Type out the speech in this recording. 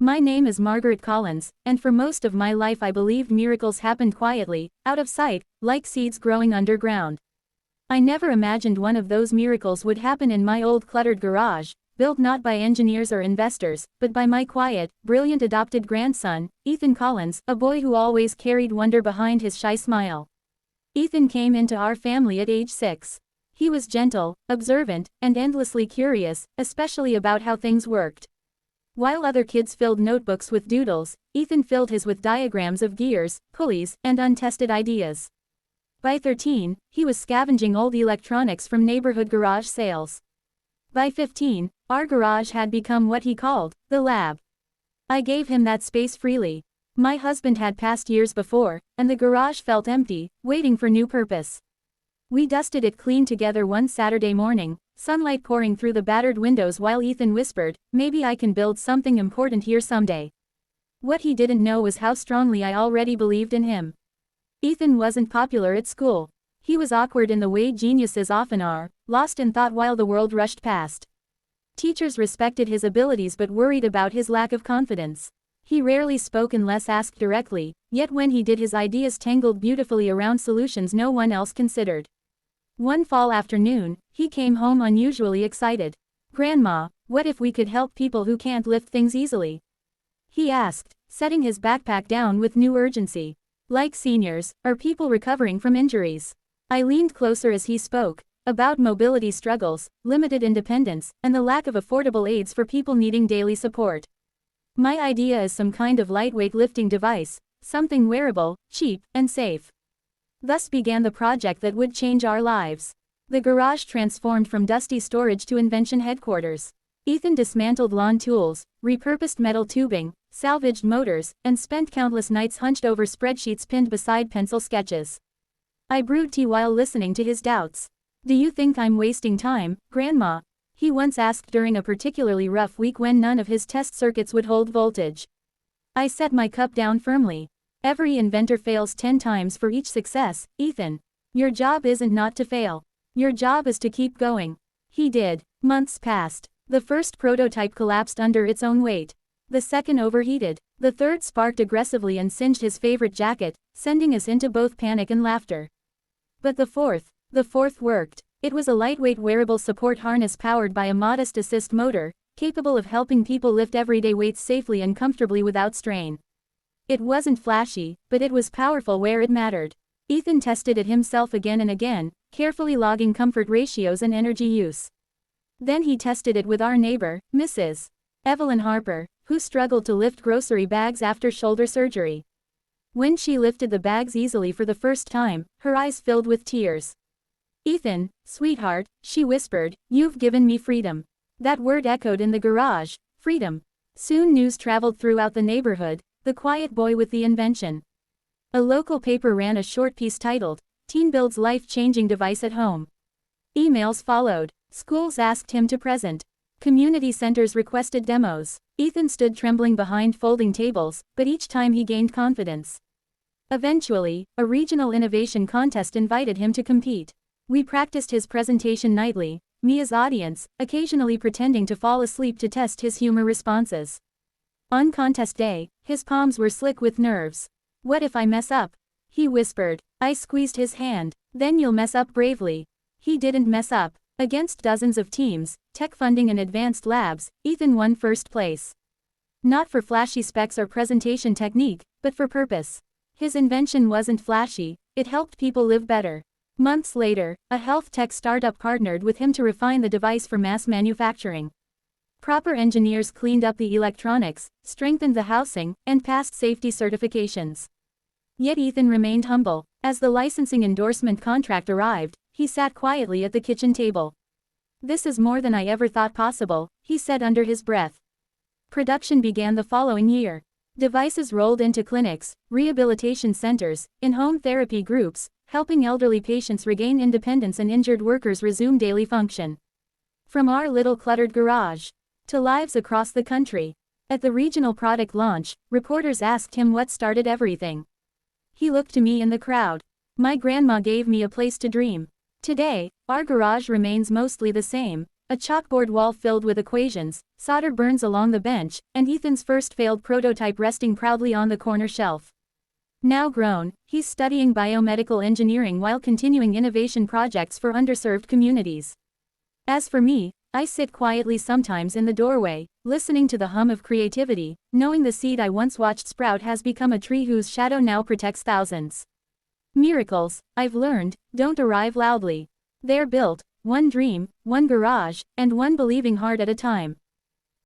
My name is Margaret Collins, and for most of my life I believed miracles happened quietly, out of sight, like seeds growing underground. I never imagined one of those miracles would happen in my old cluttered garage, built not by engineers or investors, but by my quiet, brilliant adopted grandson, Ethan Collins, a boy who always carried wonder behind his shy smile. Ethan came into our family at age 6. He was gentle, observant, and endlessly curious, especially about how things worked. While other kids filled notebooks with doodles, Ethan filled his with diagrams of gears, pulleys, and untested ideas. By 13, he was scavenging old electronics from neighborhood garage sales. By 15, our garage had become what he called the lab. I gave him that space freely. My husband had passed years before, and the garage felt empty, waiting for new purpose. We dusted it clean together one Saturday morning, sunlight pouring through the battered windows while Ethan whispered, "Maybe I can build something important here someday." What he didn't know was how strongly I already believed in him. Ethan wasn't popular at school. He was awkward in the way geniuses often are, lost in thought while the world rushed past. Teachers respected his abilities but worried about his lack of confidence. He rarely spoke unless asked directly, yet when he did his ideas tangled beautifully around solutions no one else considered. One fall afternoon, he came home unusually excited. "Grandma, what if we could help people who can't lift things easily?" he asked, setting his backpack down with new urgency. "Like seniors, or people recovering from injuries?" I leaned closer as he spoke, about mobility struggles, limited independence, and the lack of affordable aids for people needing daily support. "My idea is some kind of lightweight lifting device, something wearable, cheap, and safe." Thus began the project that would change our lives. The garage transformed from dusty storage to Invention headquarters. Ethan dismantled lawn tools, repurposed metal tubing, salvaged motors, and spent countless nights hunched over spreadsheets pinned beside pencil sketches. I brewed tea while listening to his doubts. "Do you think I'm wasting time, Grandma?" he once asked during a particularly rough week when none of his test circuits would hold voltage. I set my cup down firmly. "Every inventor fails 10 times for each success, Ethan. Your job isn't not to fail. Your job is to keep going." He did. Months passed. The first prototype collapsed under its own weight. The second overheated. The third sparked aggressively and singed his favorite jacket, sending us into both panic and laughter. But the fourth worked. It was a lightweight wearable support harness powered by a modest assist motor, capable of helping people lift everyday weights safely and comfortably without strain. It wasn't flashy, but it was powerful where it mattered. Ethan tested it himself again and again, carefully logging comfort ratios and energy use. Then he tested it with our neighbor, Mrs. Evelyn Harper, who struggled to lift grocery bags after shoulder surgery. When she lifted the bags easily for the first time, her eyes filled with tears. "Ethan, sweetheart," she whispered, "you've given me freedom." That word echoed in the garage, freedom. Soon news traveled throughout the neighborhood, "The quiet boy with the invention." A local paper ran a short piece titled, "Teen builds life-changing device at home." Emails followed. Schools asked him to present. Community centers requested demos. Ethan stood trembling behind folding tables, but each time he gained confidence. Eventually, a regional innovation contest invited him to compete. We practiced his presentation nightly, me as audience, occasionally pretending to fall asleep to test his humor responses. On contest day, his palms were slick with nerves. "What if I mess up?" he whispered. I squeezed his hand. "Then you'll mess up bravely." He didn't mess up. Against dozens of teams, tech funding and advanced labs, Ethan won first place. Not for flashy specs or presentation technique, but for purpose. His invention wasn't flashy, it helped people live better. Months later, a health tech startup partnered with him to refine the device for mass manufacturing. Proper engineers cleaned up the electronics, strengthened the housing, and passed safety certifications. Yet Ethan remained humble. As the licensing endorsement contract arrived, he sat quietly at the kitchen table. "This is more than I ever thought possible," he said under his breath. Production began the following year. Devices rolled into clinics, rehabilitation centers, in-home therapy groups, helping elderly patients regain independence and injured workers resume daily function. From our little cluttered garage to lives across the country. At the regional product launch, reporters asked him what started everything. He looked to me in the crowd. "My grandma gave me a place to dream." Today, our garage remains mostly the same, A chalkboard wall filled with equations, solder burns along the bench, and Ethan's first failed prototype resting proudly on the corner shelf. Now grown, he's studying biomedical engineering while continuing innovation projects for underserved communities. As for me, I sit quietly sometimes in the doorway, listening to the hum of creativity, knowing the seed I once watched sprout has become a tree whose shadow now protects thousands. Miracles, I've learned, don't arrive loudly. They're built, one dream, one garage, and one believing heart at a time.